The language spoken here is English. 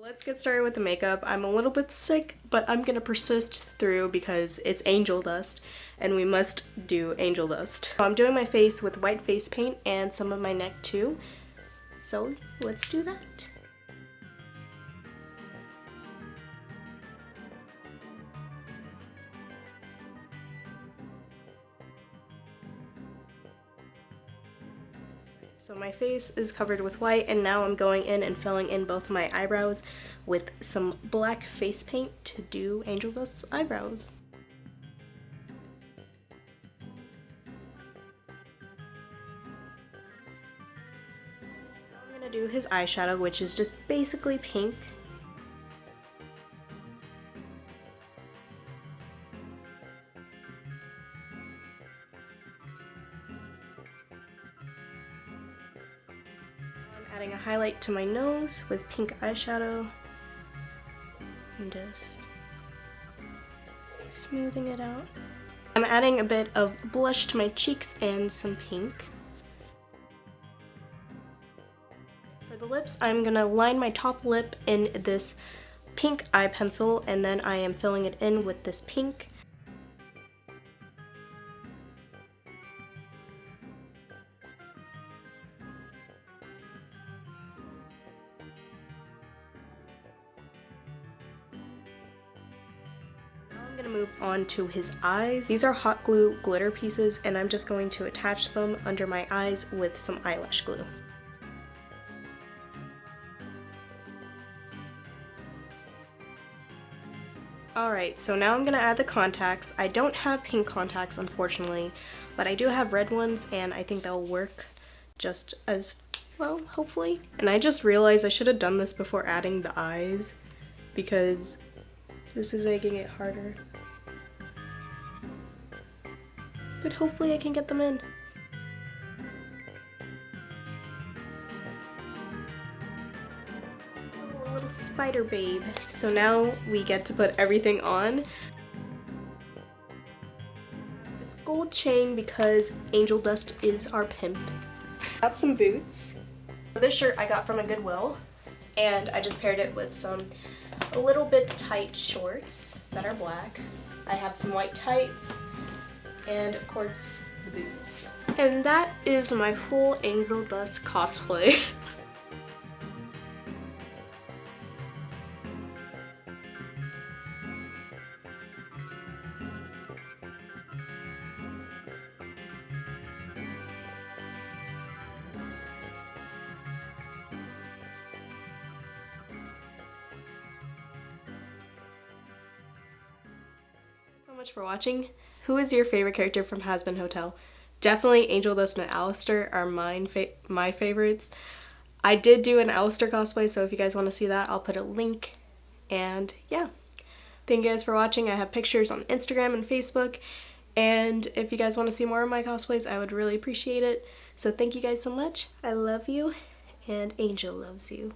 Let's get started with the makeup. I'm a little bit sick, but I'm gonna persist through because it's angel dust and we must do angel dust. So I'm doing my face with white face paint and some of my neck too. So let's do that. So my face is covered with white, and now I'm going in and filling in both my eyebrows with some black face paint to do angel dust eyebrows. Now I'm gonna do his eyeshadow, which is just basically pink. Adding a highlight to my nose with pink eyeshadow and just smoothing it out. I'm adding a bit of blush to my cheeks and some pink. For the lips, I'm gonna line my top lip in this pink eye pencil, and then I am filling it in with this pink. I'm gonna move on to his eyes. These are hot glue glitter pieces, and I'm just going to attach them under my eyes with some eyelash glue. Alright, so now I'm gonna add the contacts. I don't have pink contacts, unfortunately, but I do have red ones, and I think they'll work just as well, hopefully. And I just realized I should have done this before adding the eyes, because this is making it harder. But hopefully I can get them in. Oh, a little spider babe. So now we get to put everything on. This gold chain because angel dust is our pimp. Got some boots. This shirt I got from a Goodwill, and I just paired it with some a little bit tight shorts that are black. I have some white tights, and of course the boots. And that is my full angel dust cosplay. So much for watching. Who is your favorite character from Hazbin Hotel? Definitely Angel Dust and Alistair are my favorites. I did do an Alistair cosplay, so if you guys want to see that, I'll put a link. And yeah, thank you guys for watching. I have pictures on Instagram and Facebook, and if you guys want to see more of my cosplays, I would really appreciate it. So thank you guys so much. I love you, and Angel loves you.